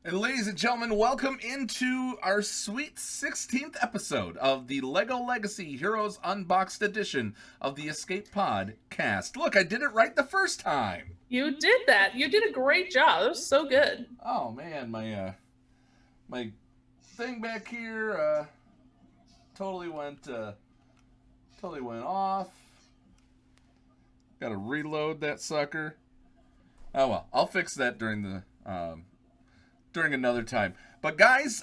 And ladies and gentlemen, welcome into our sweet 16th episode of the LEGO Legacy Heroes Unboxed edition of the Escape Pod cast. Look, I did it right the first time. You did that. You did a great job. It was so good. Oh man, my thing back here totally went off. Got to reload that sucker. Oh well, I'll fix that during another time. But guys,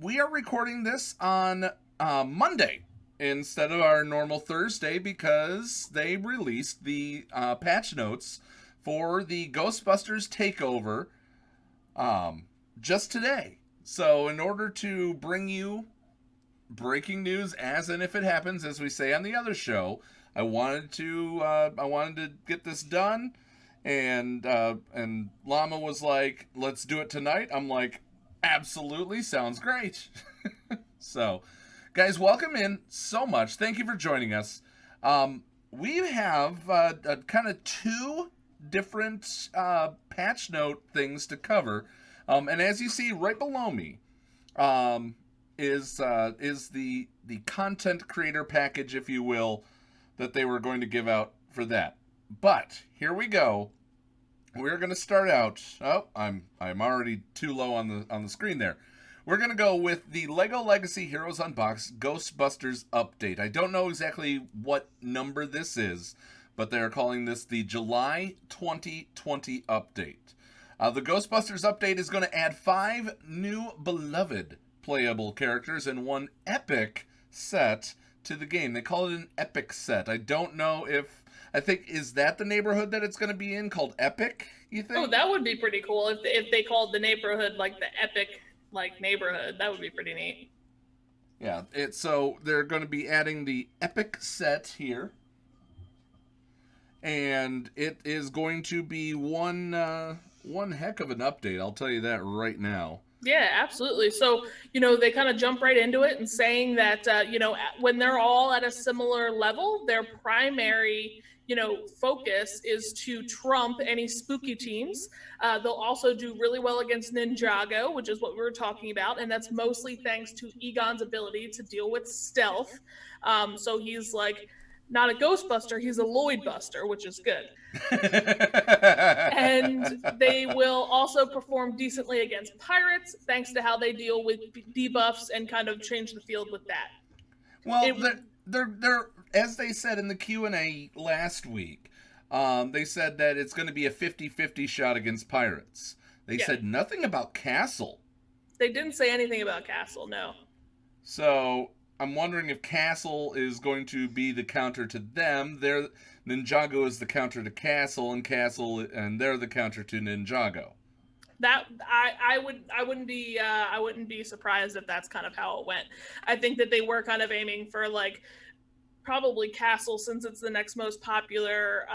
we are recording this on Monday instead of our normal Thursday because they released the patch notes for the Ghostbusters takeover just today. So in order to bring you breaking news as and if it happens, as we say on the other show, I wanted to get this done. And Llama was like, let's do it tonight. I'm like, absolutely, sounds great. So, guys, welcome in so much. Thank you for joining us. We have kind of two different patch note things to cover. And as you see right below me is the content creator package, if you will, that they were going to give out for that. But here we go. We're going to start out. Oh, I'm already too low on the screen there. We're going to go with the LEGO Legacy Heroes Unboxed Ghostbusters update. I don't know exactly what number this is, but they're calling this the July 2020 update. The Ghostbusters update is going to add 5 new beloved playable characters and 1 epic set to the game. They call it an epic set. I don't know if... I think, is that the neighborhood that it's going to be in, called Epic, you think? Oh, that would be pretty cool if they called the neighborhood like the Epic neighborhood. That would be pretty neat. Yeah, so they're going to be adding the Epic set here. And it is going to be one heck of an update, I'll tell you that right now. Yeah, absolutely. So, they kind of jump right into it and saying that, when they're all at a similar level, their primary, focus is to trump any spooky teams. They'll also do really well against Ninjago, which is what we were talking about. And that's mostly thanks to Egon's ability to deal with stealth. So he's like not a Ghostbuster, he's a Lloyd Buster, which is good. And they will also perform decently against pirates, thanks to how they deal with debuffs and kind of change the field with that. Well, they're as they said in the Q&A last week, they said that it's going to be a 50-50 shot against pirates. They said nothing about Castle. They didn't say anything about Castle, no. So I'm wondering if Castle is going to be the counter to them. Ninjago is the counter to Castle, and they're the counter to Ninjago. That I wouldn't be surprised if that's kind of how it went. I think that they were kind of aiming for probably Castle, since it's the next most popular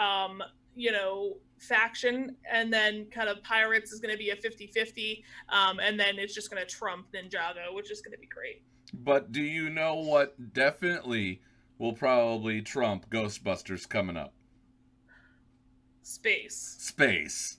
faction, and then kind of Pirates is going to be a 50-50, and then it's just going to trump Ninjago, which is going to be great. But do you know what definitely will probably trump Ghostbusters coming up? Space.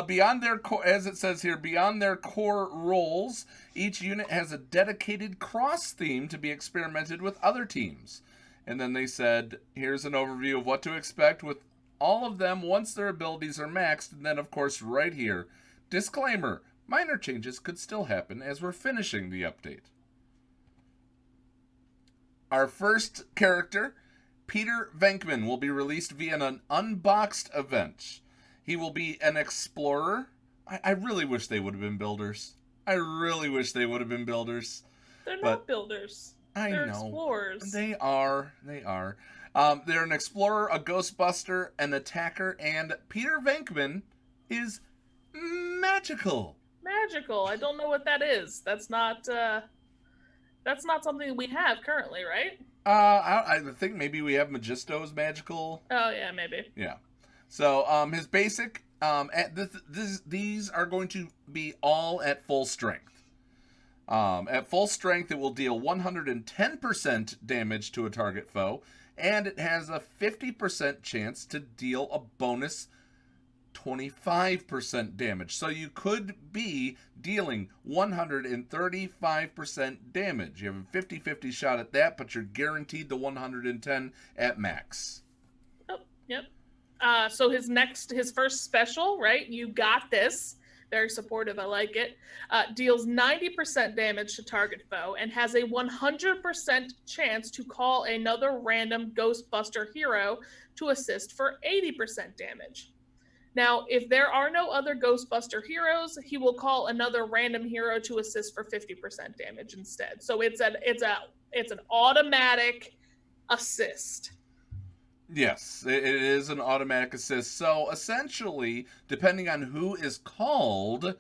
Beyond their as it says here, beyond their core roles, each unit has a dedicated cross theme to be experimented with other teams. And then they said, here's an overview of what to expect with all of them once their abilities are maxed. And then, of course, right here, disclaimer, minor changes could still happen as we're finishing the update. Our first character, Peter Venkman, will be released via an Unboxed event. He will be an explorer. I really wish they would have been builders. They're not builders. They're know. Explorers. They are. They're an explorer, a Ghostbuster, an attacker, and Peter Venkman is magical. I don't know what that is. That's not something we have currently, right? I think maybe we have Magisto's magical. Oh yeah, maybe. Yeah. So his basic these are going to be all at full strength. At full strength, it will deal 110% damage to a target foe, and it has a 50% chance to deal a bonus 25% damage. So you could be dealing 135% damage. You have a 50-50 shot at that, but you're guaranteed the 110 at max. Oh, yep. So his first special, right? You got this. Very supportive. I like it. Deals 90% damage to target foe and has a 100% chance to call another random Ghostbuster hero to assist for 80% damage. Now, if there are no other Ghostbuster heroes, he will call another random hero to assist for 50% damage instead. So it's an automatic assist. Yes, it is an automatic assist. So essentially, depending on who is called,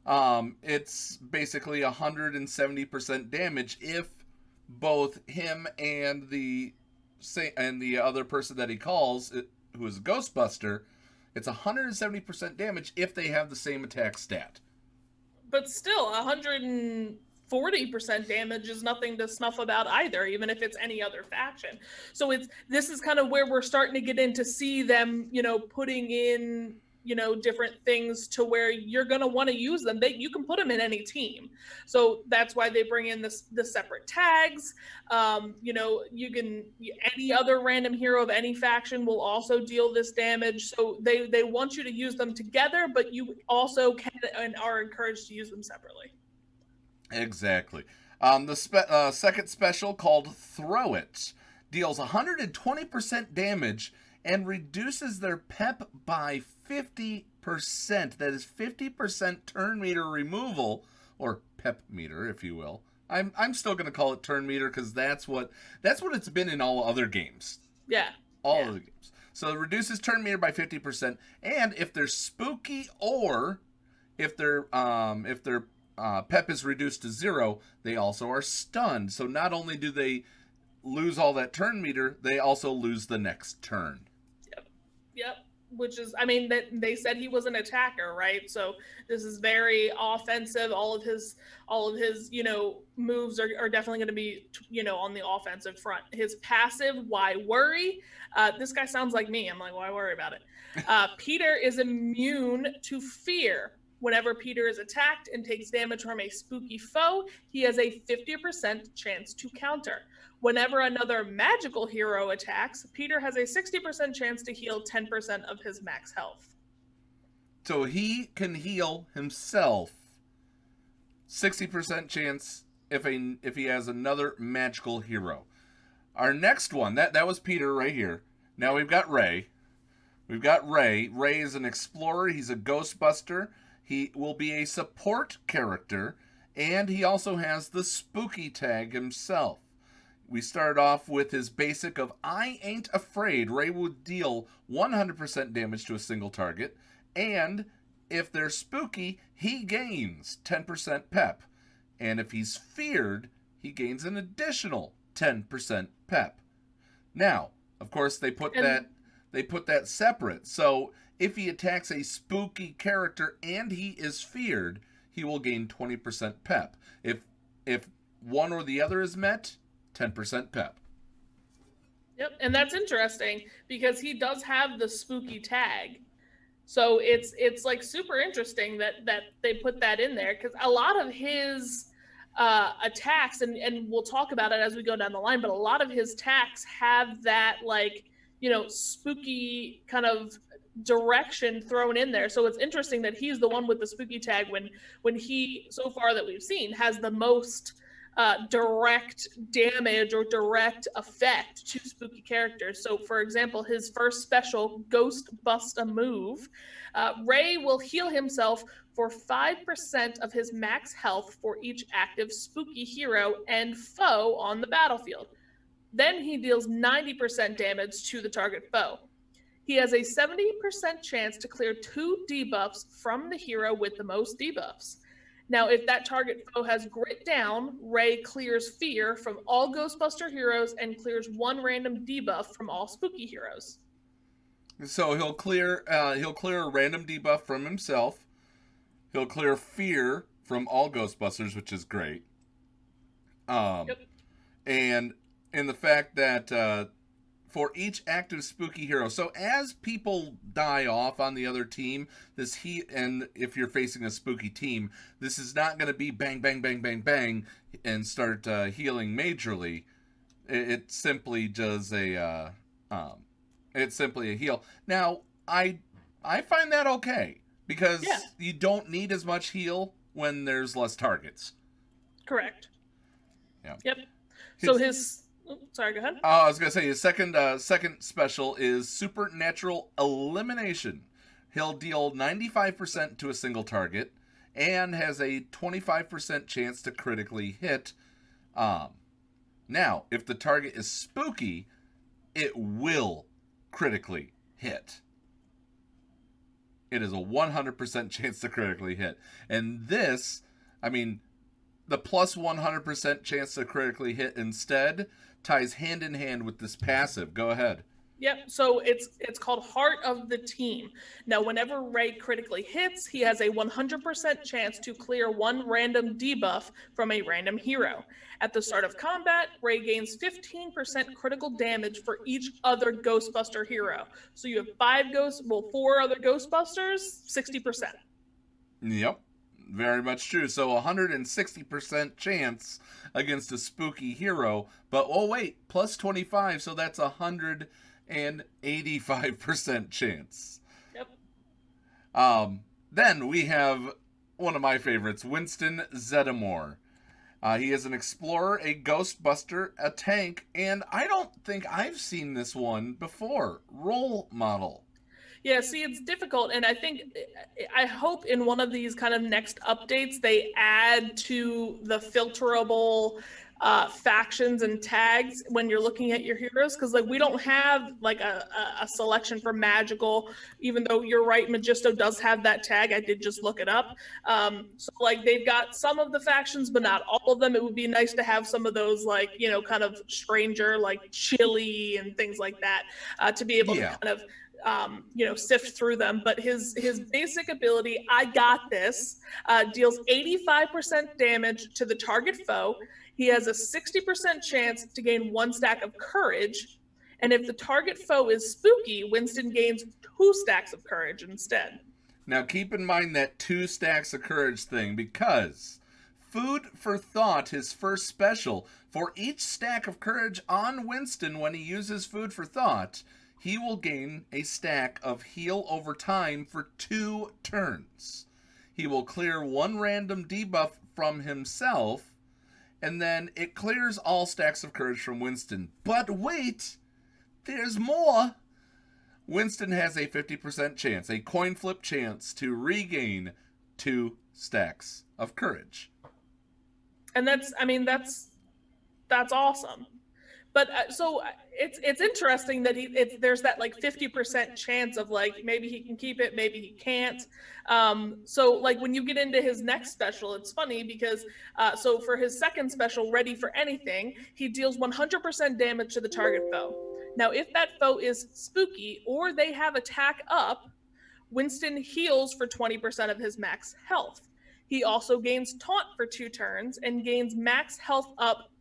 it's basically 170% damage if both him and the other person that he calls, who is a Ghostbuster, it's 170% damage if they have the same attack stat. But still, 140% damage is nothing to snuff about either, even if it's any other faction. So this is kind of where we're starting to get in to see them, putting in, different things to where you're going to want to use them. You can put them in any team. So that's why they bring in the separate tags. Any other random hero of any faction will also deal this damage. So they want you to use them together, but you also can and are encouraged to use them separately. Exactly. The second special, called Throw It, deals 120% damage and reduces their pep by 50%. That is 50% turn meter removal, or pep meter, if you will. I'm still going to call it turn meter because that's what it's been in all other games. Yeah. All of the games. So it reduces turn meter by 50%, and if they're spooky or if their pep is reduced to 0, they also are stunned. So not only do they lose all that turn meter, they also lose the next turn. Yep. Which is, they said he was an attacker, right? So this is very offensive. All of his, moves are definitely going to be, on the offensive front. His passive, why worry? This guy sounds like me. I'm like, why worry about it? Peter is immune to fear. Whenever Peter is attacked and takes damage from a spooky foe, he has a 50% chance to counter. Whenever another magical hero attacks, Peter has a 60% chance to heal 10% of his max health. So he can heal himself. 60% chance if he has another magical hero. Our next one, that was Peter right here. Now we've got Ray. Ray. Ray is an explorer. He's a Ghostbuster. He will be a support character, and he also has the spooky tag himself. We start off with his basic of I Ain't Afraid. Ray will deal 100% damage to a single target, and if they're spooky, he gains 10% pep. And if he's feared, he gains an additional 10% pep. Now, of course, they put that separate. So if he attacks a spooky character and he is feared, he will gain 20% pep. If one or the other is met, 10% pep. Yep, and that's interesting because he does have the spooky tag. So it's like super interesting that they put that in there, because a lot of his attacks, and we'll talk about it as we go down the line, but a lot of his attacks have that, like, spooky kind of direction thrown in there. So it's interesting that he's the one with the spooky tag when he, so far that we've seen, has the most direct damage or direct effect to spooky characters. So for example, his first special, Ghostbuster move, Ray will heal himself for 5% of his max health for each active spooky hero and foe on the battlefield. Then he deals 90% damage to the target foe. He has a 70% chance to clear 2 debuffs from the hero with the most debuffs. Now, if that target foe has Grit Down, Ray clears Fear from all Ghostbuster heroes and clears 1 random debuff from all spooky heroes. So he'll clear a random debuff from himself. He'll clear Fear from all Ghostbusters, which is great. Yep. And the fact that for each active spooky hero. So as people die off on the other team, and if you're facing a spooky team, this is not going to be bang, bang, bang, bang, bang, and start healing majorly. It's simply just it's simply a heal. Now, I find that okay, because you don't need as much heal when there's less targets. Correct. Yeah. Yep. So sorry, go ahead. I was gonna say his second special is Supernatural Elimination. He'll deal 95% to a single target, and has a 25% chance to critically hit. Now, if the target is spooky, it will critically hit. It is a 100% chance to critically hit. And this, I mean, the plus 100% chance to critically hit instead ties hand in hand with this passive. Go ahead. Yep, so it's called Heart of the Team. Now, whenever Ray critically hits, he has a 100% chance to clear one random debuff from a random hero. At the start of combat, Ray gains 15% critical damage for each other Ghostbuster hero. So you have 4 other Ghostbusters, 60%. Yep, very much true. So 160% chance against a spooky hero, but oh wait, plus 25, so that's 185% chance. Yep. Then we have one of my favorites, Winston Zetamore. He is an explorer, a Ghostbuster, a tank, and I don't think I've seen this one before. Role model. Yeah, see, it's difficult, and I hope in one of these kind of next updates they add to the filterable factions and tags when you're looking at your heroes, because like we don't have like a selection for magical, even though you're right, Magisto does have that tag. I did just look it up. So like they've got some of the factions, but not all of them. It would be nice to have some of those, like, you know, kind of stranger, like chili and things like that, to be able to kind of sift through them. But his basic ability, I got this, deals 85% damage to the target foe. He has a 60% chance to gain 1 stack of courage. And if the target foe is spooky, Winston gains 2 stacks of courage instead. Now keep in mind that 2 stacks of courage thing, because Food for Thought, his first special, for each stack of courage on Winston when he uses Food for Thought, he will gain a stack of heal over time for 2 turns. He will clear 1 random debuff from himself, and then it clears all stacks of courage from Winston. But wait, there's more. Winston has a 50% chance, a coin flip chance, to regain 2 stacks of courage. And that's awesome. But so it's interesting that there's that like 50% chance of like maybe he can keep it, maybe he can't. So like when you get into his next special, it's funny because so for his second special, Ready for Anything, he deals 100% damage to the target foe. Now, if that foe is spooky or they have attack up, Winston heals for 20% of his max health. He also gains taunt for 2 turns and gains max health up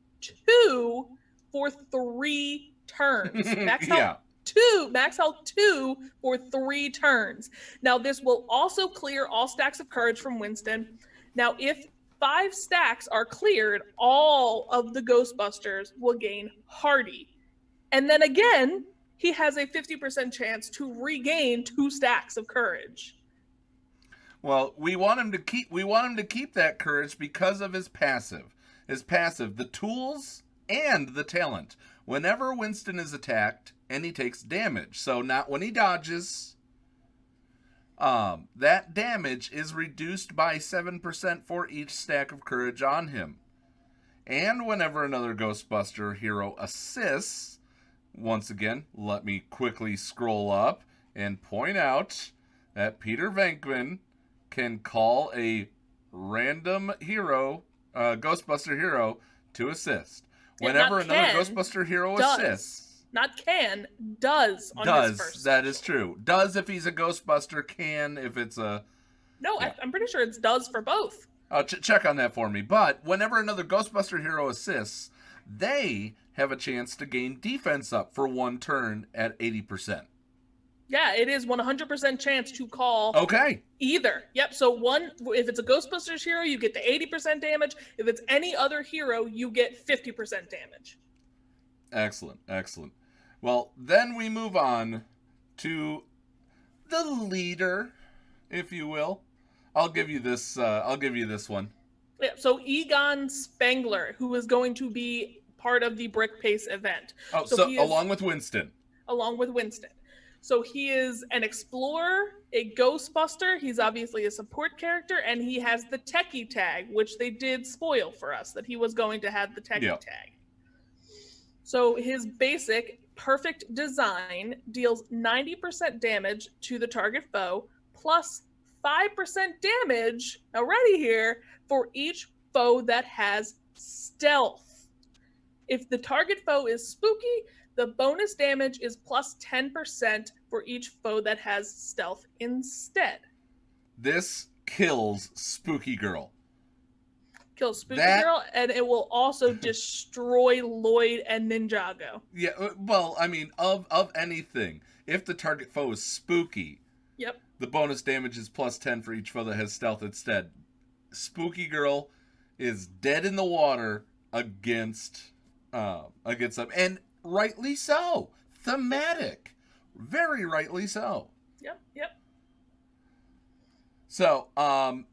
2 for 3 turns. Max health 2, max health 2 for 3 turns. Now, this will also clear all stacks of courage from Winston. Now, if 5 stacks are cleared, all of the Ghostbusters will gain Hardy. And then again, he has a 50% chance to regain 2 stacks of courage. Well, we want him to keep that courage because of his passive. The tools and the talent. Whenever Winston is attacked and he takes damage, so not when he dodges, that damage is reduced by 7% for each stack of courage on him. And whenever another Ghostbuster hero assists, once again, let me quickly scroll up and point out that Peter Venkman can call a random hero, Ghostbuster hero, to assist. Whenever another Ghostbuster hero assists. Not can, does on his first. That is true. Does if he's a Ghostbuster, can if it's a... No, yeah. I'm pretty sure it's does for both. Check on that for me. But whenever another Ghostbuster hero assists, they have a chance to gain defense up for 1 turn at 80%. Yeah, it is 100% chance to call Okay. either. Yep. So if it's a Ghostbusters hero, you get the 80% damage. If it's any other hero, you get 50% damage. Excellent, excellent. Well, then we move on to the leader, if you will. I'll give you this one. Yeah, so Egon Spangler, who is going to be part of the Brick Pace event. Oh, so along with Winston. Along with Winston. So he is an explorer, a Ghostbuster. He's obviously a support character, and he has the techie tag, which they did spoil for us that he was going to have the techie tag. So his basic perfect design deals 90% damage to the target foe, plus 5% damage already here for each foe that has stealth. If the target foe is spooky, the bonus damage is plus 10% for each foe that has stealth instead. This kills Spooky Girl. Kills Spooky Girl, and it will also destroy Lloyd and Ninjago. Yeah, well, I mean, of anything, if the target foe is spooky, yep, the bonus damage is plus 10 for each foe that has stealth instead. Spooky Girl is dead in the water against them, and rightly so. Thematic. Very rightly so. Yep. So,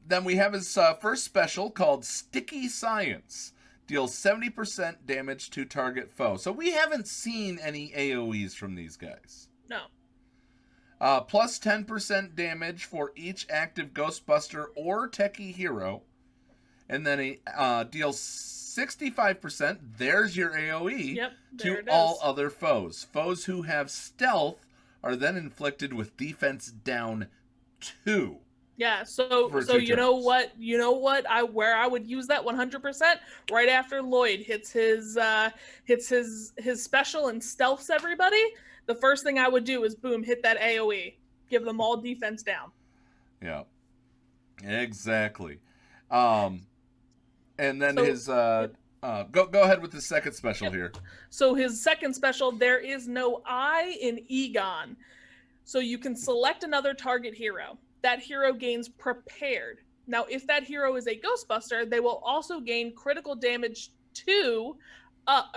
then we have his first special called Sticky Science. Deals 70% damage to target foe. So we haven't seen any AoEs from these guys. No. Plus 10% damage for each active Ghostbuster or Techie hero. And then he deals 65%, there's your AoE, to all other foes. Foes who have stealth are then inflicted with defense down 2. Yeah, so you know what where I would use that 100% right after Lloyd hits his special and stealths everybody. The first thing I would do is boom, hit that AoE, give them all defense down. Yeah, exactly. And then his go ahead with the second special here. So his second special, there is no I in Egon, so you can select another target hero. That hero gains prepared. Now, if that hero is a Ghostbuster, they will also gain critical damage up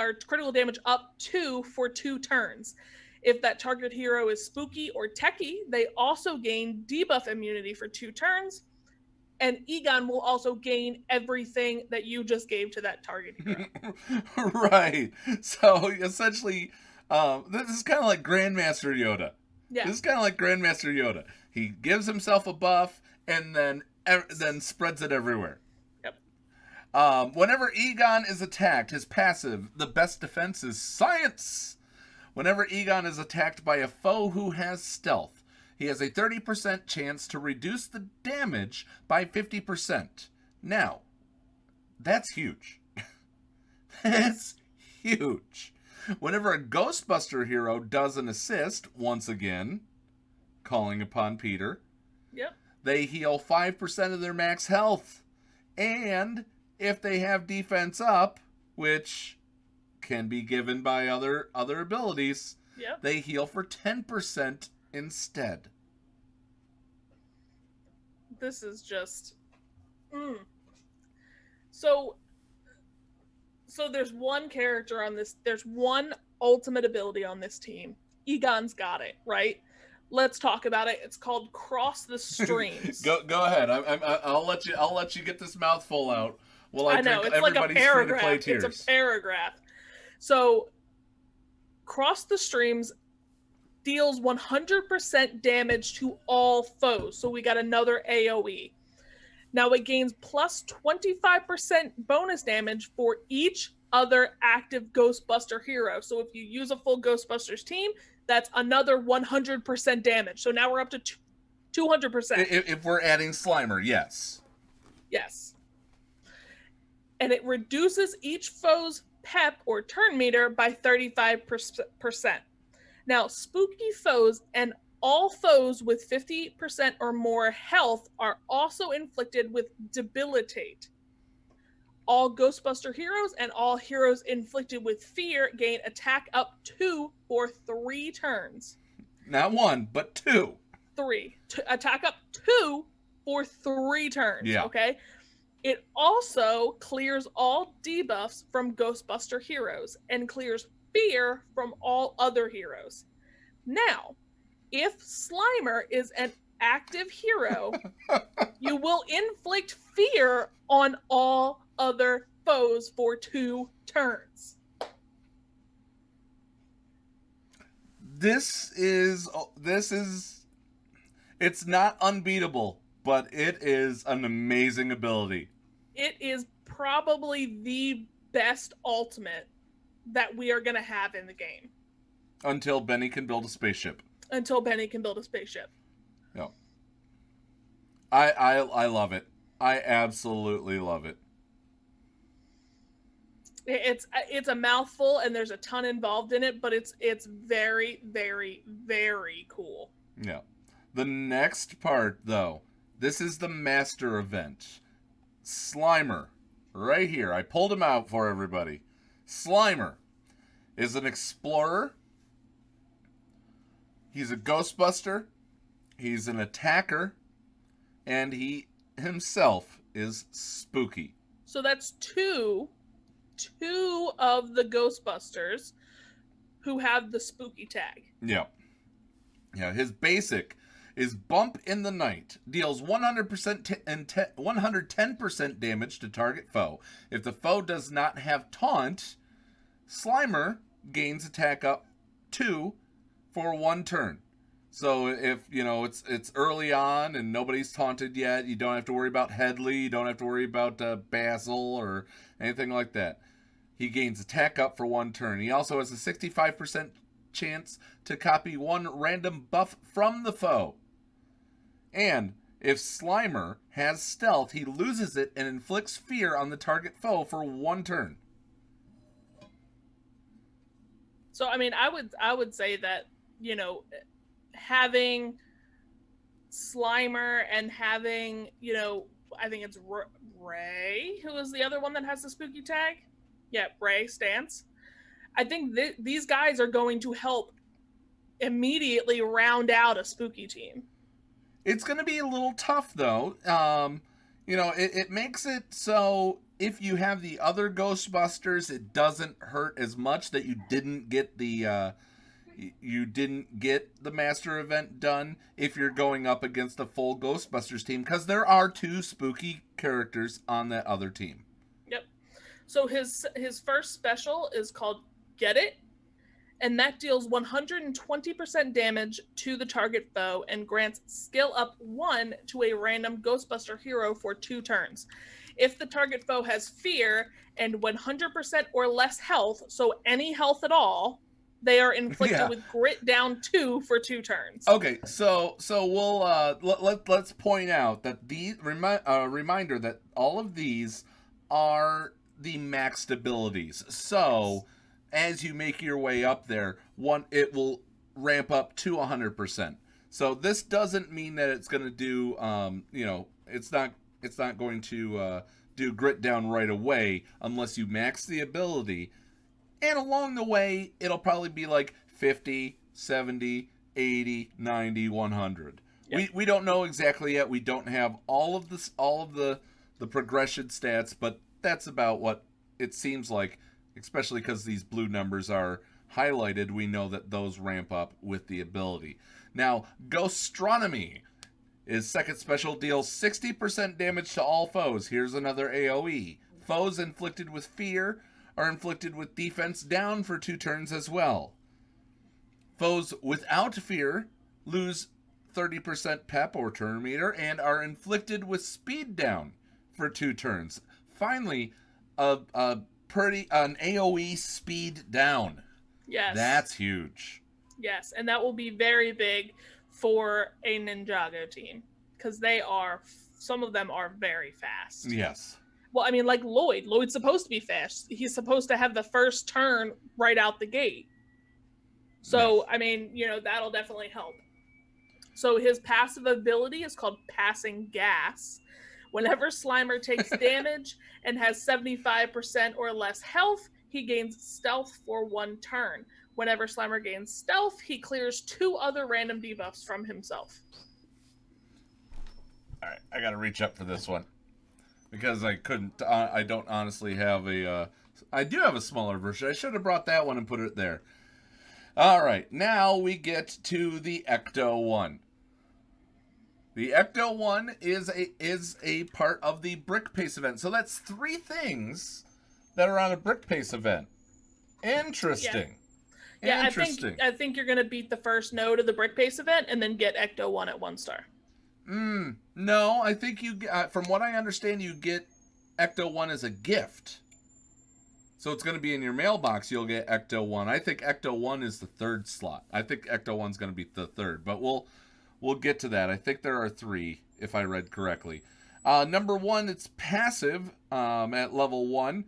2 for 2 turns. If that target hero is spooky or techie, they also gain debuff immunity for 2 turns. And Egon will also gain everything that you just gave to that target hero. Right. So essentially, this is kind of like Grandmaster Yoda. Yeah. This is kind of like Grandmaster Yoda. He gives himself a buff and then spreads it everywhere. Yep. Whenever Egon is attacked, his passive, the best defense is science. Whenever Egon is attacked by a foe who has stealth, he has a 30% chance to reduce the damage by 50%. Now, that's huge. That's huge. Whenever a Ghostbuster hero does an assist, once again, calling upon Peter, yep, they heal 5% of their max health. And if they have defense up, which can be given by other abilities, yep, they heal for 10% instead. This is just So there's one character on this, there's one ultimate ability on this team. Egon's got it, right? Let's talk about it. It's called Cross the Streams. Go ahead. I'll let you get this mouthful out while I know, drink it's like a paragraph. free-to-play tears. It's a paragraph. So Cross the Streams deals 100% damage to all foes. So we got another AoE. Now it gains plus 25% bonus damage for each other active Ghostbuster hero. So if you use a full Ghostbusters team, that's another 100% damage. So now we're up to 200%. If we're adding Slimer, yes. Yes. And it reduces each foe's pep or turn meter by 35%. Now, spooky foes and all foes with 50% or more health are also inflicted with debilitate. All Ghostbuster heroes and all heroes inflicted with fear gain attack up 2 for 3 turns. Not 1, but 2. 3. Attack up 2 for 3 turns. Yeah. Okay. It also clears all debuffs from Ghostbuster heroes and clears fear from all other heroes. Now, if Slimer is an active hero, you will inflict fear on all other foes for 2 turns. This is it's not unbeatable, but it is an amazing ability. It is probably the best ultimate that we are going to have in the game. Until Benny can build a spaceship. Yeah. I love it. I absolutely love it. It's a mouthful and there's a ton involved in it, but it's very, very, very cool. Yeah. The next part, though, this is the master event. Slimer, right here. I pulled him out for everybody. Slimer is an explorer. He's a Ghostbuster. He's an attacker. And he himself is spooky. So that's two of the Ghostbusters who have the spooky tag. Yeah. Yeah, his basic is Bump in the Night. Deals 110% damage to target foe. If the foe does not have taunt, Slimer gains attack up 2 for 1 turn. So if, it's early on and nobody's taunted yet, you don't have to worry about Headley, you don't have to worry about Basil or anything like that. He gains attack up for 1 turn. He also has a 65% chance to copy 1 random buff from the foe. And if Slimer has stealth, he loses it and inflicts fear on the target foe for 1 turn. So, I mean, I would say that, having Slimer and having, I think it's Ray, who is the other one that has the spooky tag. Yeah, Ray Stance. I think these guys are going to help immediately round out a spooky team. It's going to be a little tough, though. It makes it so if you have the other Ghostbusters, it doesn't hurt as much that you didn't get the master event done if you're going up against a full Ghostbusters team, because there are 2 spooky characters on that other team. Yep. So his first special is called Get It, and that deals 120% damage to the target foe and grants skill up 1 to a random Ghostbuster hero for 2 turns. If the target foe has fear and 100% or less health, so any health at all, they are inflicted with grit down 2 for 2 turns. Okay, so we'll let's point out that the reminder that all of these are the maxed abilities. So as you make your way up there, it will ramp up to 100%. So this doesn't mean that it's going to do it's not going to do grit down right away unless you max the ability. And along the way, it'll probably be like 50, 70, 80, 90, 100. Yep. We don't know exactly yet. We don't have all of the progression stats, but that's about what it seems like, especially because these blue numbers are highlighted. We know that those ramp up with the ability. Now, Ghostronomy. His second special deals 60% damage to all foes. Here's another AoE. Foes inflicted with fear are inflicted with defense down for 2 turns as well. Foes without fear lose 30% pep or turn meter and are inflicted with speed down for 2 turns. Finally, an AoE speed down. Yes. That's huge. Yes, and that will be very big for a Ninjago team because some of them are very fast. Yes. Well, I mean, like Lloyd. Lloyd's supposed to be fast. He's supposed to have the first turn right out the gate. So, yes. I mean, that'll definitely help. So his passive ability is called Passing Gas, Whenever Slimer takes damage and has 75% or less health, he gains stealth for 1 turn. Whenever Slimer gains stealth, he clears 2 other random debuffs from himself. All right, I got to reach up for this one because I couldn't. I don't honestly have a. I do have a smaller version. I should have brought that one and put it there. All right, now we get to the Ecto One. The Ecto One is a part of the Brick Pace event. So that's 3 things that are on a Brick Pace event. Interesting. Yeah, Interesting. I think you're gonna beat the first node of the Brick Pace event and then get Ecto One at 1 star. No, I think you. From what I understand, you get Ecto One as a gift. So it's going to be in your mailbox. You'll get Ecto One. I think Ecto One is the 3rd slot. I think Ecto One's going to be the 3rd, but we'll get to that. I think there are 3, if I read correctly. Number 1, it's passive at level 1.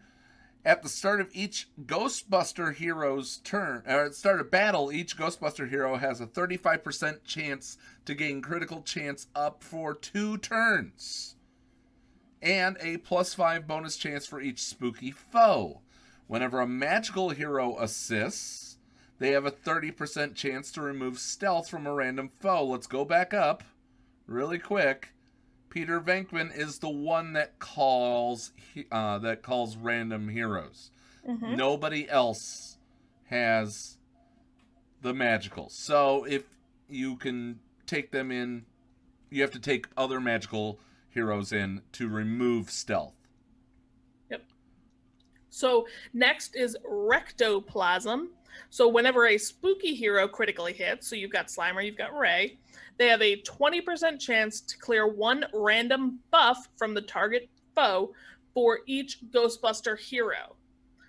At the start of each Ghostbuster hero's turn, or at the start of battle, each Ghostbuster hero has a 35% chance to gain critical chance up for 2 turns. And a +5 bonus chance for each spooky foe. Whenever a magical hero assists, they have a 30% chance to remove stealth from a random foe. Let's go back up really quick. Peter Venkman is the one that calls random heroes. Mm-hmm. Nobody else has the magical. So if you can take them in, you have to take other magical heroes in to remove stealth. So next is Rectoplasm. So whenever a spooky hero critically hits, so you've got Slimer, you've got Ray, they have a 20% chance to clear 1 random buff from the target foe for each Ghostbuster hero.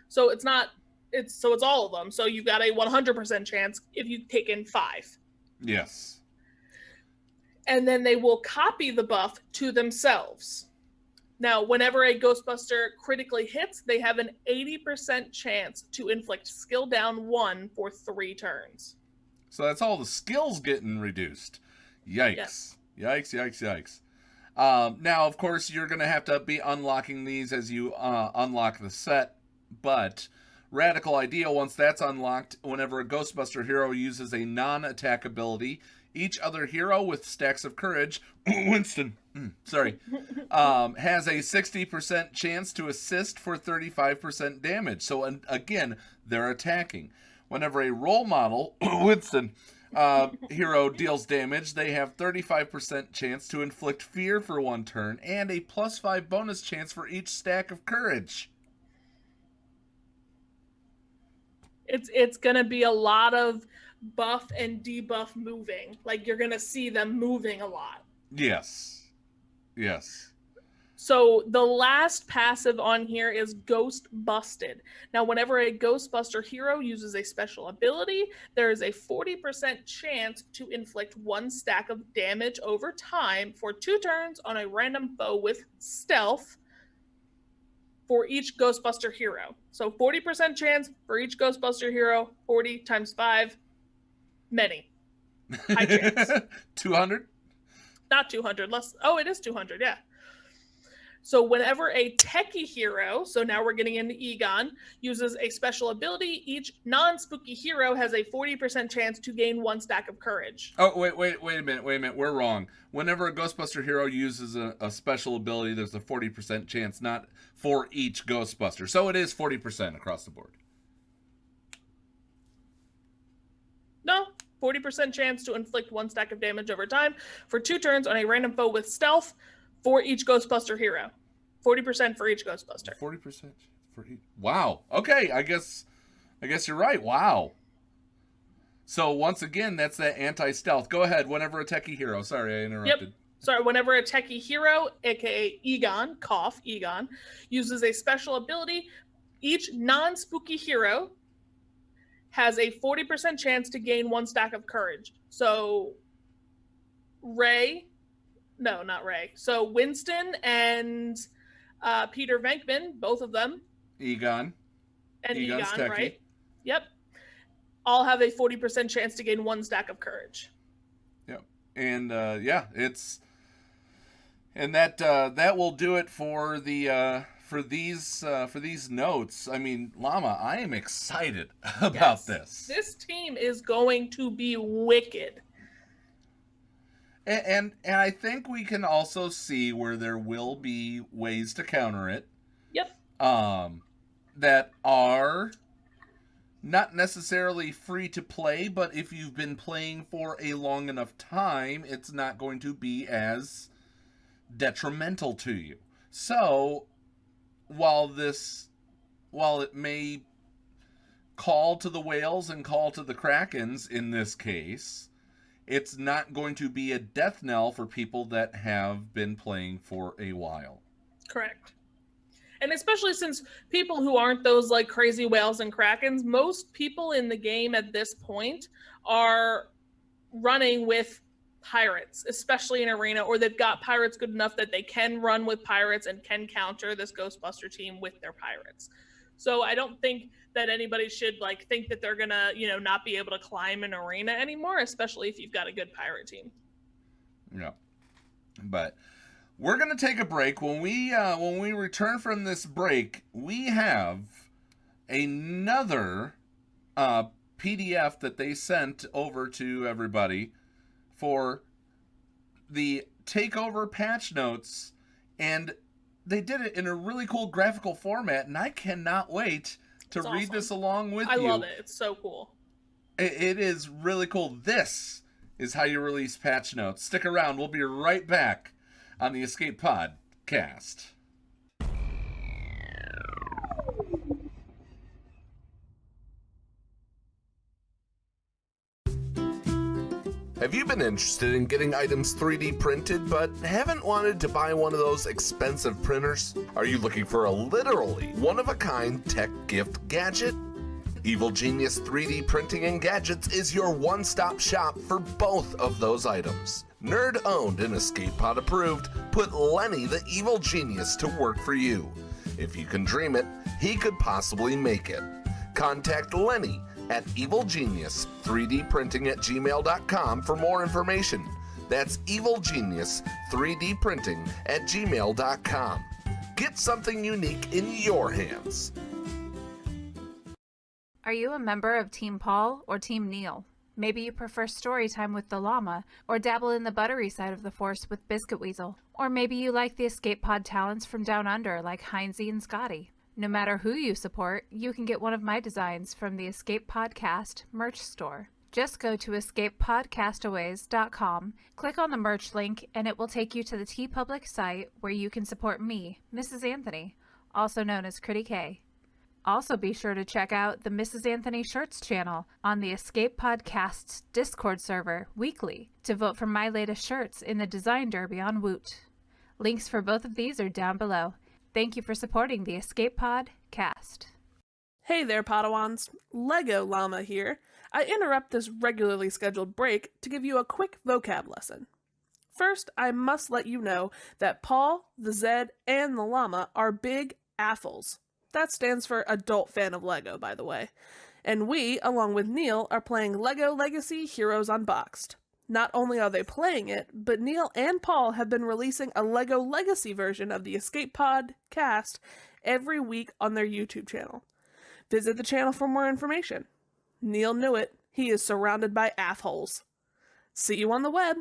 So it's all of them. So you've got a 100% chance if you take in 5. Yes. And then they will copy the buff to themselves. Now, whenever a Ghostbuster critically hits, they have an 80% chance to inflict skill down 1 for 3 turns. So that's all the skills getting reduced. Yikes. Yes. Yikes. Now, of course, you're going to have to be unlocking these as you unlock the set, but Radical Idea, once that's unlocked, whenever a Ghostbuster hero uses a non-attack ability, each other hero with stacks of courage, Winston, has a 60% chance to assist for 35% damage. So again, they're attacking. Whenever a role model, Winston, hero deals damage, they have 35% chance to inflict fear for 1 turn and a +5 bonus chance for each stack of courage. It's going to be a lot of buff and debuff moving. Like, you're going to see them moving a lot. Yes. So the last passive on here is Ghost Busted. Now, whenever a Ghostbuster hero uses a special ability, there is a 40% chance to inflict 1 stack of damage over time for 2 turns on a random foe with stealth for each Ghostbuster hero. So 40% chance for each Ghostbuster hero, 40 times 5, many. High chance. 200? Not 200, less. Oh, it is 200, yeah. So whenever a techie hero, so now we're getting into Egon, uses a special ability, each non-spooky hero has a 40% chance to gain 1 stack of courage. Oh, wait a minute. We're wrong. Whenever a Ghostbuster hero uses a special ability, there's a 40% chance, not for each Ghostbuster. So it is 40% across the board. No, 40% chance to inflict 1 stack of damage over time for 2 turns on a random foe with stealth for each Ghostbuster hero. 40% for each Ghostbuster. 40% for each. Wow. Okay, I guess you're right. Wow. So once again, that's that anti-stealth. Go ahead. Whenever a techie hero. Sorry, I interrupted. Yep. Sorry, whenever a techie hero, aka Egon, uses a special ability, each non-spooky hero has a 40% chance to gain 1 stack of courage. So not Ray. So Winston and Peter Venkman, both of them. Egon, techie. Right? Yep. All have a 40% chance to gain 1 stack of courage. Yep. And And that will do it for the for these notes. I mean, Llama, I am excited about this. This team is going to be wicked. And I think we can also see where there will be ways to counter it. Yep. That are not necessarily free to play, but if you've been playing for a long enough time, it's not going to be as detrimental to you. So, while it may call to the whales and call to the krakens in this case, it's not going to be a death knell for people that have been playing for a while. Correct. And especially since people who aren't those like crazy whales and krakens, most people in the game at this point are running with pirates, especially in arena, or they've got pirates good enough that they can run with pirates and can counter this Ghostbuster team with their pirates. So I don't think that anybody should like think that they're gonna, not be able to climb an arena anymore, especially if you've got a good pirate team. Yeah. But we're gonna take a break. When we return from this break, we have another PDF that they sent over to everybody for the takeover patch notes, and they did it in a really cool graphical format, and I cannot wait to read this along with you. I love it. It's so cool. It is really cool. This is how you release patch notes. Stick around. We'll be right back on the Escape Podcast. Have you been interested in getting items 3D printed but haven't wanted to buy one of those expensive printers? Are you looking for a literally one-of-a-kind tech gift gadget? Evil Genius 3D Printing and Gadgets is your one-stop shop for both of those items. Nerd-owned and Escape Pod approved, put Lenny the Evil Genius to work for you. If you can dream it, he could possibly make it. Contact Lenny at evilgenius3dprinting@gmail.com for more information. That's evilgenius3dprinting@gmail.com. Get something unique in your hands. Are you a member of Team Paul or Team Neil? Maybe you prefer story time with the llama, or dabble in the buttery side of the force with Biscuit Weasel. Or maybe you like the Escape Pod talents from Down Under like Heinzie and Scotty. No matter who you support, you can get one of my designs from the Escape Podcast merch store. Just go to escapepodcastaways.com, click on the merch link, and it will take you to the TeePublic site where you can support me, Mrs. Anthony, also known as Critty K. Also be sure to check out the Mrs. Anthony Shirts channel on the Escape Podcast's Discord server weekly to vote for my latest shirts in the Design Derby on Woot. Links for both of these are down below. Thank you for supporting the Escape Podcast. Hey there, Padawans. Lego Llama here. I interrupt this regularly scheduled break to give you a quick vocab lesson. First, I must let you know that Paul, the Zed, and the Llama are big AFOLs. That stands for Adult Fan of Lego, by the way. And we, along with Neil, are playing Lego Legacy Heroes Unboxed. Not only are they playing it, but Neil and Paul have been releasing a Lego Legacy version of the Escape Podcast every week on their YouTube channel. Visit the channel for more information. Neil knew it. He is surrounded by AFOLs. See you on the web.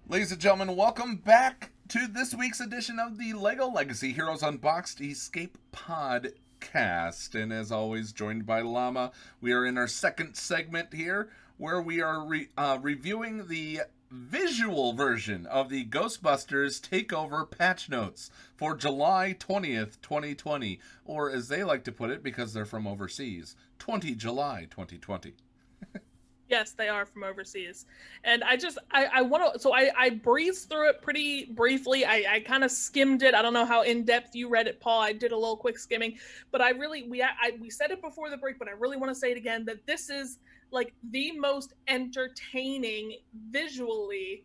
Ladies and gentlemen, welcome back to this week's edition of the Lego Legacy Heroes Unboxed Escape Podcast. And as always, joined by Llama, we are in our second segment here where we are reviewing the visual version of the Ghostbusters Takeover patch notes for July 20th, 2020, or as they like to put it because they're from overseas, 20 July 2020. Yes, they are from overseas. And I want to, so I breezed through it pretty briefly. I kind of skimmed it. I don't know how in-depth you read it, Paul. I did a little quick skimming, but we said it before the break, but I really want to say it again, that this is like the most entertaining visually,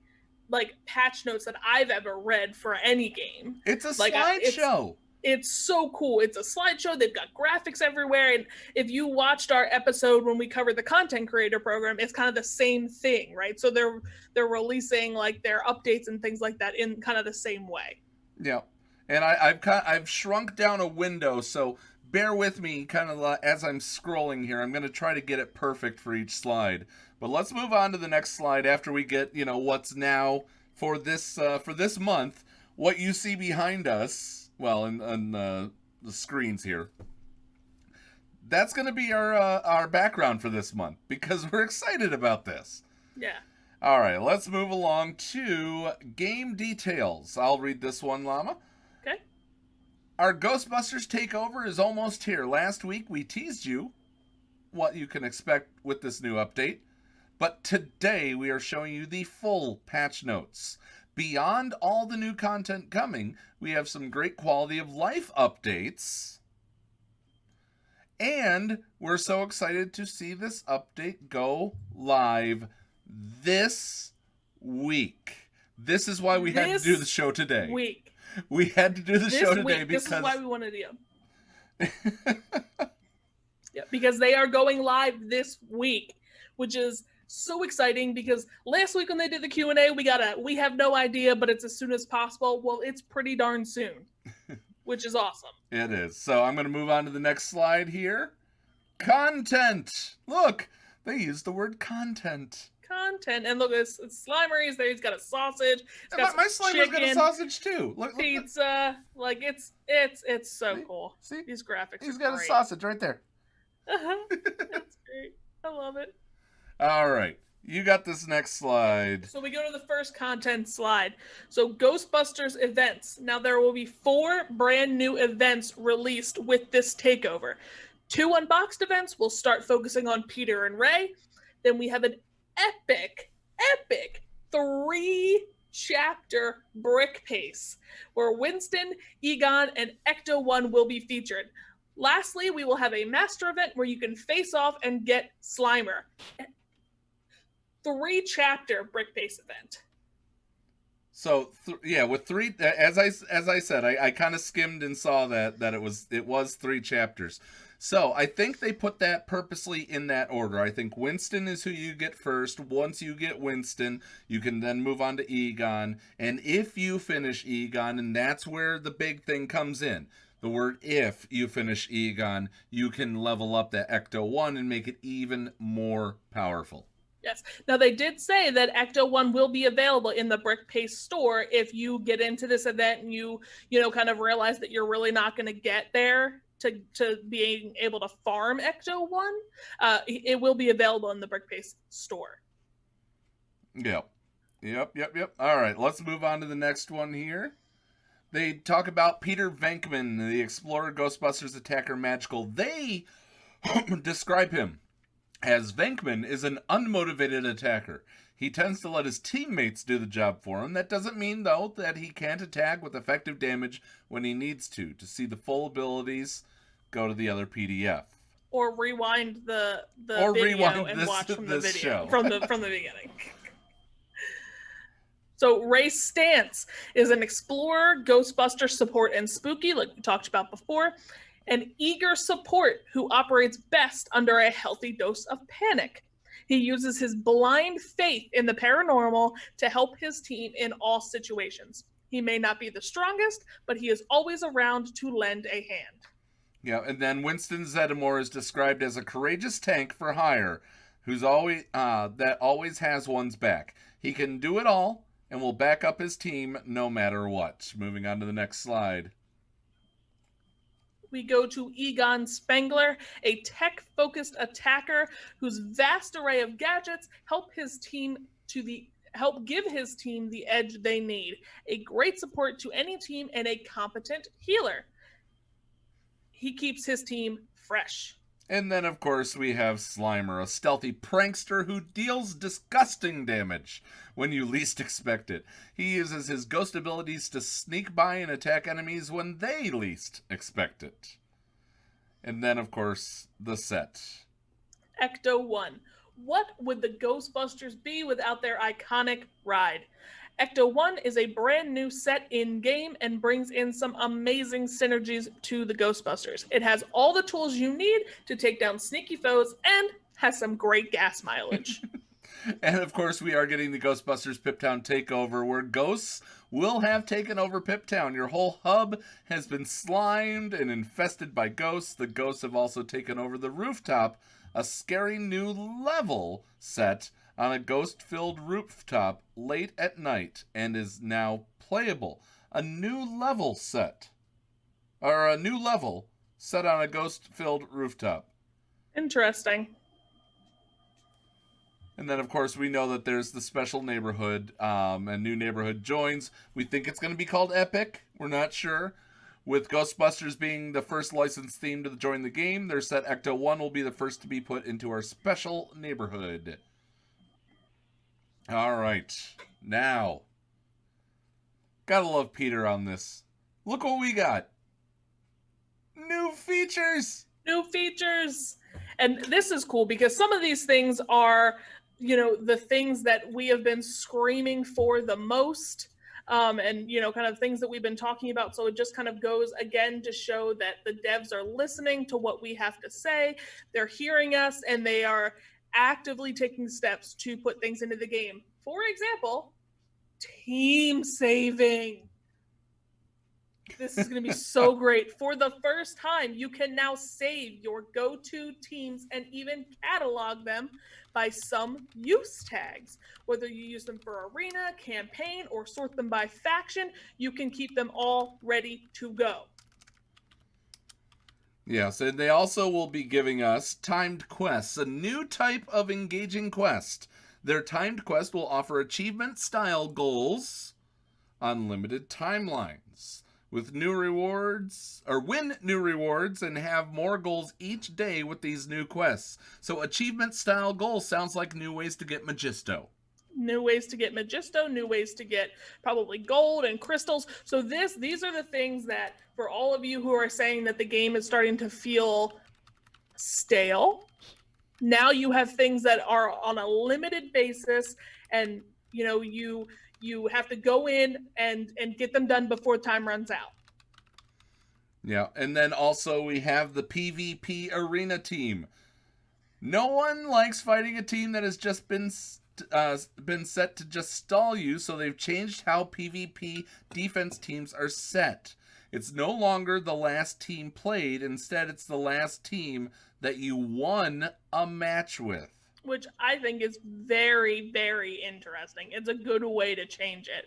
like patch notes that I've ever read for any game. It's a slideshow. It's so cool. It's a slideshow. They've got graphics everywhere. And if you watched our episode when we covered the content creator program, it's kind of the same thing, right? So they're releasing like their updates and things like that in kind of the same way. Yeah. And I've shrunk down a window, so bear with me kind of as I'm scrolling here. I'm going to try to get it perfect for each slide. But let's move on to the next slide after we get, what's now for this month. What you see behind us, well, in the screens here, that's going to be our background for this month because we're excited about this. Yeah. All right, let's move along to game details. I'll read this one, Llama. Okay. Our Ghostbusters takeover is almost here. Last week we teased you what you can expect with this new update, but today we are showing you the full patch notes. Beyond all the new content coming, we have some great quality of life updates. And we're so excited to see this update go live this week. This is why we had to do the show today. We had to do the show today because... This is why we wanted you. Yeah, because they are going live this week, which is so exciting because last week when they did the Q&A, we have no idea, but it's as soon as possible. Well, it's pretty darn soon, which is awesome. It is. So I'm going to move on to the next slide here. Content. Look, they used the word content. Content. And look, it's Slimer. He's there. He's got a sausage. He's got my Slimer's got a sausage too. Look, pizza. Like it's so cool. See? These graphics. He's got a sausage right there. That's great. I love it. All right. You got this next slide. So we go to the first content slide. So Ghostbusters Events. Now there will be 4 brand new events released with this takeover. 2 unboxed events will start focusing on Peter and Ray. Then we have an epic 3-chapter brick pace where Winston, Egon, and Ecto One will be featured. Lastly, we will have a master event where you can face off and get Slimer. 3-chapter brick pace event. So with 3, as I said, I kind of skimmed and saw that it was 3 chapters. So I think they put that purposely in that order. I think Winston is who you get first. Once you get Winston, you can then move on to Egon. And if you finish Egon, and that's where the big thing comes in. The word if you finish Egon, you can level up that Ecto One and make it even more powerful. Yes. Now, they did say that Ecto One will be available in the Brick Pace store if you get into this event and you kind of realize that you're really not going to get there to being able to farm Ecto One. It will be available in the Brick Pace store. Yep. All right, let's move on to the next one here. They talk about Peter Venkman, the Explorer Ghostbusters Attacker Magical. They describe him as Venkman is an unmotivated attacker. He tends to let his teammates do the job for him. That doesn't mean, though, that he can't attack with effective damage when he needs to. To see the full abilities, go to the other PDF. Or rewind the video and watch from the video from the beginning. So Ray Stantz is an explorer, Ghostbuster support, and spooky, like we talked about before. An eager support who operates best under a healthy dose of panic. He uses his blind faith in the paranormal to help his team in all situations. He may not be the strongest, but he is always around to lend a hand. Yeah, and then Winston Zetamore is described as a courageous tank for hire, who's always has one's back. He can do it all and will back up his team no matter what. Moving on to the next slide. We go to Egon Spengler, a tech-focused attacker whose vast array of gadgets help give his team the edge they need. A great support to any team and a competent healer. He keeps his team fresh. And then, of course, we have Slimer, a stealthy prankster who deals disgusting damage when you least expect it. He uses his ghost abilities to sneak by and attack enemies when they least expect it. And then, of course, the set. Ecto One. What would the Ghostbusters be without their iconic ride? Ecto One is a brand new set in game and brings in some amazing synergies to the Ghostbusters. It has all the tools you need to take down sneaky foes and has some great gas mileage. And of course, we are getting the Ghostbusters Piptown takeover, where ghosts will have taken over Piptown. Your whole hub has been slimed and infested by ghosts. The ghosts have also taken over the rooftop, a scary new level set on a ghost-filled rooftop late at night, and is now playable. A new level set on a ghost-filled rooftop. Interesting. And then, of course, we know that there's the special neighborhood. A new neighborhood joins. We think it's going to be called Epic. We're not sure. With Ghostbusters being the first licensed theme to join the game, their set Ecto One will be the first to be put into our special neighborhood. All right. Now, gotta love Peter on this. Look what we got. New features! New features! And this is cool because some of these things are, the things that we have been screaming for the most, and, kind of things that we've been talking about. So it just kind of goes again to show that the devs are listening to what we have to say. They're hearing us, and they are actively taking steps to put things into the game. For example, team saving. This is going to be so great. For the first time, you can now save your go-to teams and even catalog them by some use tags. Whether you use them for arena, campaign, or sort them by faction, you can keep them all ready to go. Yes, and they also will be giving us timed quests, a new type of engaging quest. Their timed quest will offer achievement-style goals, unlimited timelines, with new rewards, or win new rewards, and have more goals each day with these new quests. So achievement-style goals sounds like new ways to get Magisto. New ways to get Magisto, new ways to get probably gold and crystals. So these are the things that, for all of you who are saying that the game is starting to feel stale, now you have things that are on a limited basis, and you have to go in and get them done before time runs out. Yeah, and then also we have the PvP arena team. No one likes fighting a team that has just been set to just stall you, so they've changed how PvP defense teams are set. It's no longer the last team played. Instead, it's the last team that you won a match with. Which I think is very, very interesting. It's a good way to change it.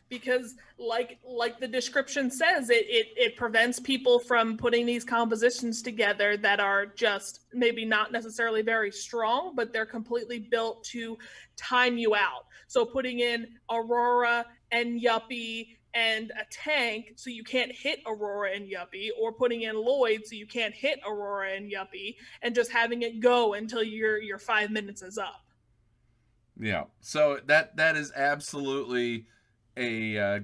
Because like the description says, it prevents people from putting these compositions together that are just maybe not necessarily very strong, but they're completely built to time you out. So putting in Aurora and Yuppie and a tank so you can't hit Aurora and Yuppie, or putting in Lloyd so you can't hit Aurora and Yuppie, and just having it go until your 5 minutes is up. Yeah, so that is absolutely a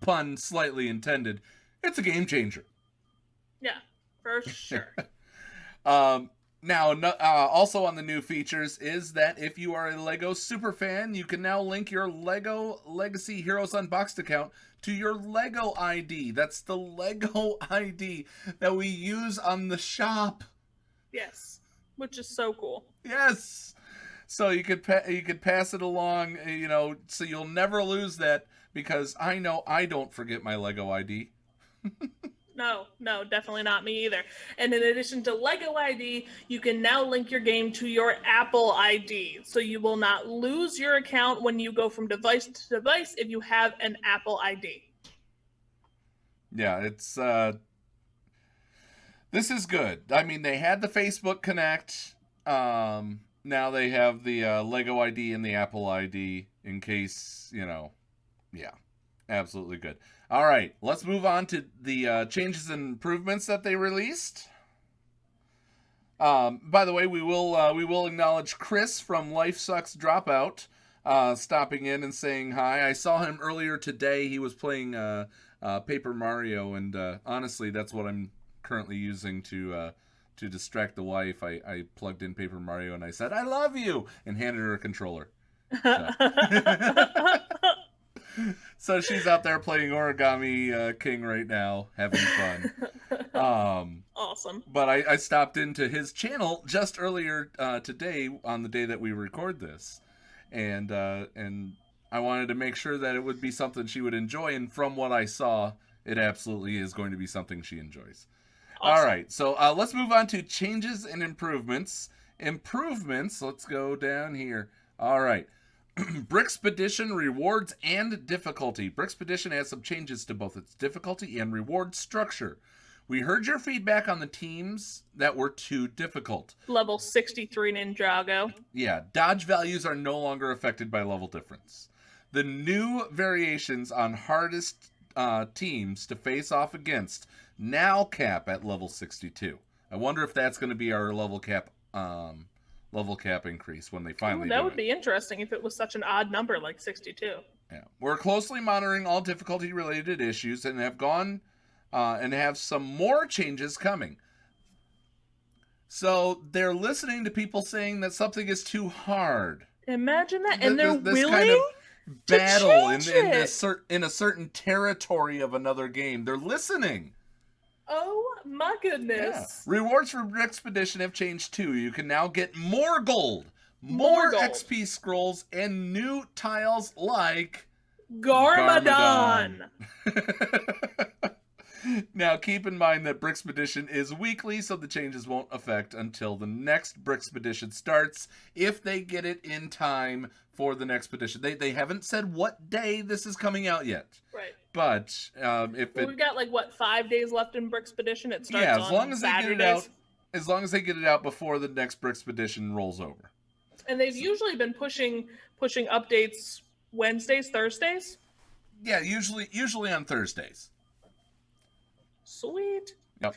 pun slightly intended. It's a game changer. Yeah, for sure. Now, also on the new features is that if you are a LEGO superfan, you can now link your LEGO Legacy Heroes Unboxed account to your LEGO ID. That's the LEGO ID that we use on the shop. Yes, which is so cool. Yes. So you could pass it along, so you'll never lose that, because I know I don't forget my LEGO ID. No, definitely not me either. And in addition to LEGO ID, you can now link your game to your Apple ID. So you will not lose your account when you go from device to device if you have an Apple ID. Yeah, it's this is good. I mean, they had the Facebook Connect. Now they have the LEGO ID and the Apple ID in case, yeah, absolutely good. All right, let's move on to the changes and improvements that they released. By the way, we will acknowledge Chris from Life Sucks Dropout stopping in and saying hi. I saw him earlier today. He was playing Paper Mario, and honestly, that's what I'm currently using to distract the wife. I plugged in Paper Mario and I said, "I love you," and handed her a controller. So she's out there playing Origami King right now, having fun. Awesome. But I stopped into his channel just earlier today on the day that we record this, and I wanted to make sure that it would be something she would enjoy. And from what I saw, it absolutely is going to be something she enjoys. Awesome. All right, so let's move on to changes and improvements. Improvements. Let's go down here. All right. Brickspedition rewards and difficulty. Brickspedition has some changes to both its difficulty and reward structure. We heard your feedback on the teams that were too difficult. Level 63 Ninjago. Yeah, dodge values are no longer affected by level difference. The new variations on hardest teams to face off against now cap at level 62. I wonder if that's going to be our level cap increase when they finally do That would it. be interesting if it was such an odd number like 62. Yeah. We're closely monitoring all difficulty related issues and have gone and have some more changes coming. So they're listening to people saying that something is too hard. Imagine that, and they're This willing kind of battle to change in a certain territory of another game. They're listening. Oh my goodness. Yeah. Rewards for Expedition have changed too. You can now get more gold, more gold. XP scrolls, and new tiles like Garmadon. Now, keep in mind that Brickspedition is weekly, so the changes won't affect until the next Brickspedition starts, if they get it in time for the next expedition. They haven't said what day this is coming out yet. Right. But we've got 5 days left in Brickspedition. It starts as on long as Saturdays. they get it out, as long as they get it out before the next Brickspedition rolls over. And they've usually been pushing updates Wednesdays, Thursdays. Yeah, usually on Thursdays. Sweet. Yep.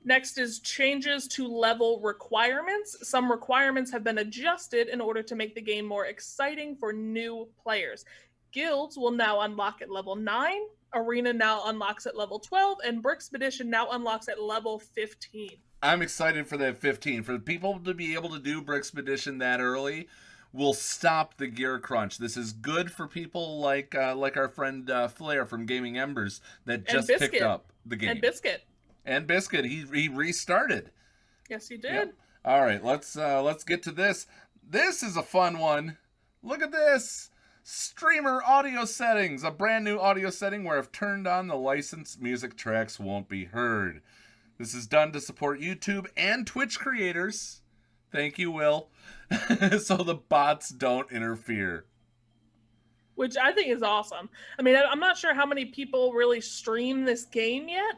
Next is changes to level requirements. Some requirements have been adjusted in order to make the game more exciting for new players. Guilds will now unlock at level 9, Arena now unlocks at level 12, and Brickspedition now unlocks at level 15. I'm excited for that 15. For people to be able to do Brickspedition that early will stop the gear crunch. This is good for people like our friend Flair from Gaming Embers that just picked up the game. And Biscuit. He restarted. Yes, he did. Yep. All right, let's get to this. This is a fun one. Look at this. Streamer audio settings. A brand new audio setting where if turned on, the licensed music tracks won't be heard. This is done to support YouTube and Twitch creators. Thank you, Will. So the bots don't interfere. Which I think is awesome. I mean, I'm not sure how many people really stream this game yet.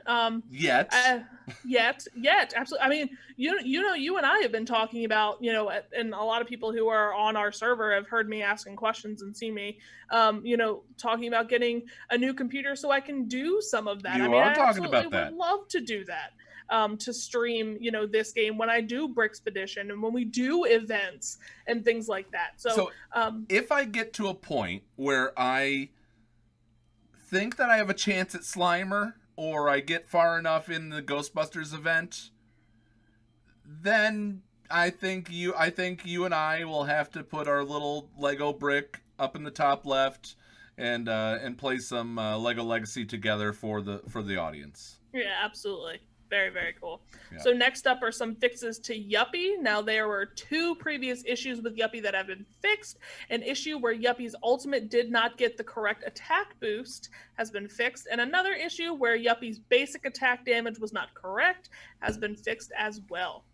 Yet. Absolutely. I mean, you and I have been talking about, and a lot of people who are on our server have heard me asking questions and see me, talking about getting a new computer so I can do some of that. I talking about that. Would love to do that. To stream, this game when I do Brickspedition and when we do events and things like that. So if I get to a point where I think that I have a chance at Slimer, or I get far enough in the Ghostbusters event, then I think you and I will have to put our little Lego brick up in the top left and play some Lego Legacy together for the audience. Yeah, absolutely. Very, very cool. Yeah. So next up are some fixes to Yuppie. Now, there were 2 previous issues with Yuppie that have been fixed. An issue where Yuppie's ultimate did not get the correct attack boost has been fixed. And another issue where Yuppie's basic attack damage was not correct has been fixed as well.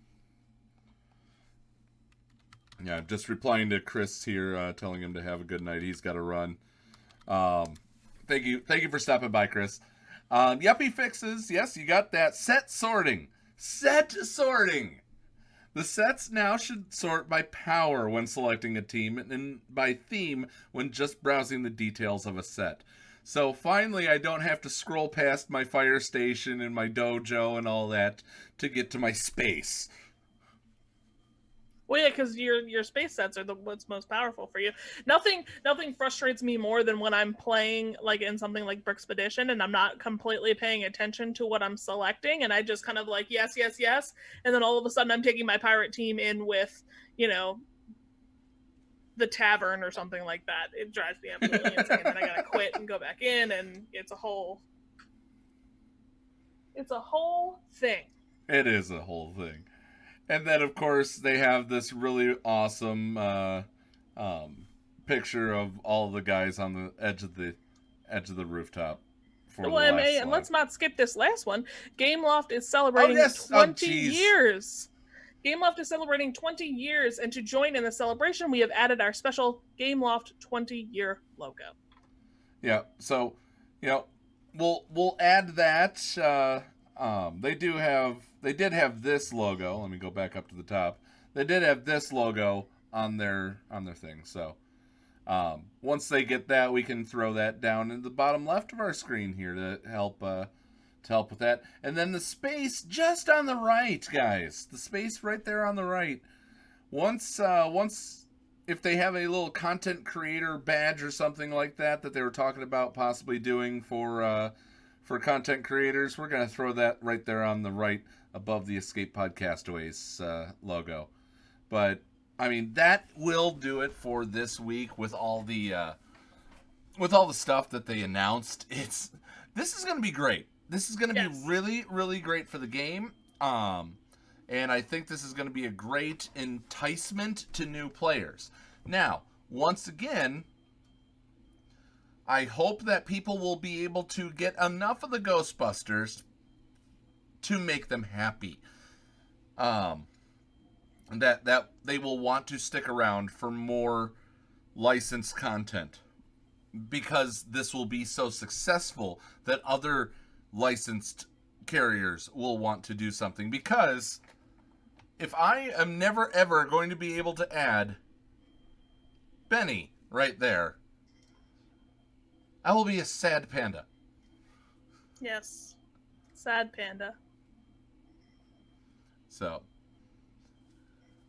Yeah, just replying to Chris here, telling him to have a good night. He's got to run. Thank you for stopping by, Chris. Yuppie fixes, yes, you got that. Set sorting. The sets now should sort by power when selecting a team, and by theme when just browsing the details of a set. So finally, I don't have to scroll past my fire station and my dojo and all that to get to my space. Well, yeah, because your space sets are what's most powerful for you. Nothing frustrates me more than when I'm playing in something like Brickspedition and I'm not completely paying attention to what I'm selecting, and I just kind of yes, and then all of a sudden I'm taking my pirate team in with the tavern or something like that. It drives me absolutely insane. And I gotta quit and go back in, and it's a whole thing. It is a whole thing. And then, of course, they have this really awesome picture of all the guys on the edge of the rooftop. Well, and let's not skip this last one. Gameloft is celebrating 20 years. Gameloft is celebrating 20 years, and to join in the celebration, we have added our special Gameloft 20-year logo. Yeah, so, we'll add that. They did have this logo. Let me go back up to the top. They did have this logo on their thing. So once they get that, we can throw that down in the bottom left of our screen here to help with that. And then the space just on the right, guys. The space right there on the right. Once if they have a little content creator badge or something like that they were talking about possibly doing for content creators, we're going to throw that right there on the right above the Escape Podcastaways logo. But, I mean, that will do it for this week with all the stuff that they announced. This is going to be great. This is going to be really, really great for the game. And I think this is going to be a great enticement to new players. Now, once again, I hope that people will be able to get enough of the Ghostbusters to make them happy. That they will want to stick around for more licensed content. Because this will be so successful that other licensed carriers will want to do something. Because if I am never ever going to be able to add Benny right there, I will be a sad panda. Yes. Sad panda. So,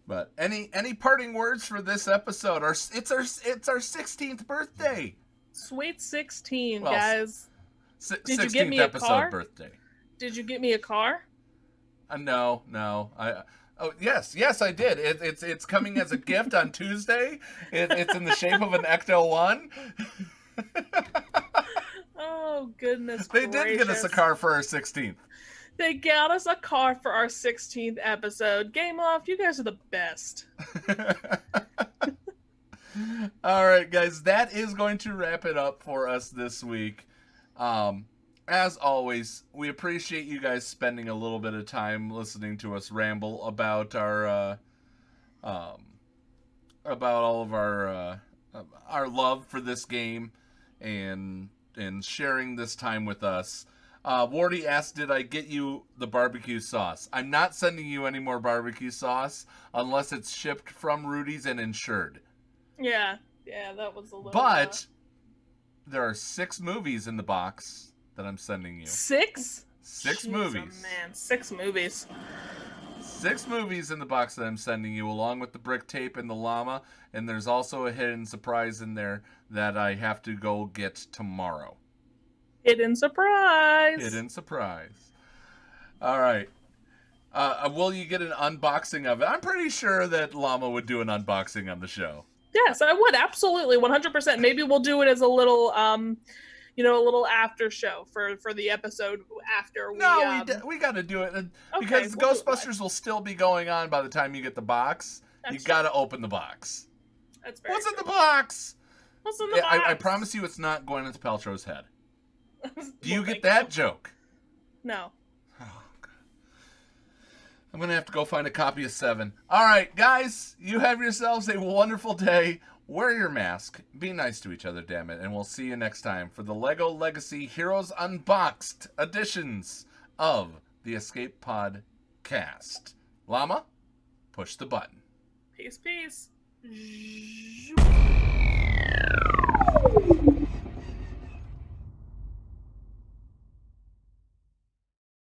but any parting words for this episode? It's our 16th birthday. Sweet 16, well, guys. Did you get me a car? Birthday. Did you get me a car? No. Yes, I did. It's coming as a gift on Tuesday. It's in the shape of an Ecto One. Oh, goodness They did get us a car for our 16th. They got us a car for our 16th episode. Gameloft, you guys are the best. All right, guys, that is going to wrap it up for us this week. As always, we appreciate you guys spending a little bit of time listening to us ramble about our about all of our love for this game and sharing this time with us. Wardy asked, did I get you the barbecue sauce? I'm not sending you any more barbecue sauce unless it's shipped from Rudy's and insured. Yeah, that was a little... But there are 6 movies in the box that I'm sending you. 6? 6 Jeez, movies. Oh man, 6 movies. 6 movies in the box that I'm sending you, along with the brick tape and the llama. And there's also a hidden surprise in there that I have to go get tomorrow. Hidden surprise. Hidden surprise. All right. Will you get an unboxing of it? I'm pretty sure that Llama would do an unboxing on the show. Yes, I would. Absolutely. 100%. Maybe we'll do it as a little, a little after show for the episode after we... No, we got to do it. Because we'll Ghostbusters will still be going on by the time you get the box. You got to open the box. That's very What's in the box? What's in the box? I promise you it's not Gwyneth Paltrow's head. Do you get that joke? No. Oh, God. I'm going to have to go find a copy of 7. All right, guys, you have yourselves a wonderful day. Wear your mask. Be nice to each other, damn it. And we'll see you next time for the LEGO Legacy Heroes Unboxed editions of the Escape Pod Cast. Llama, push the button. Peace.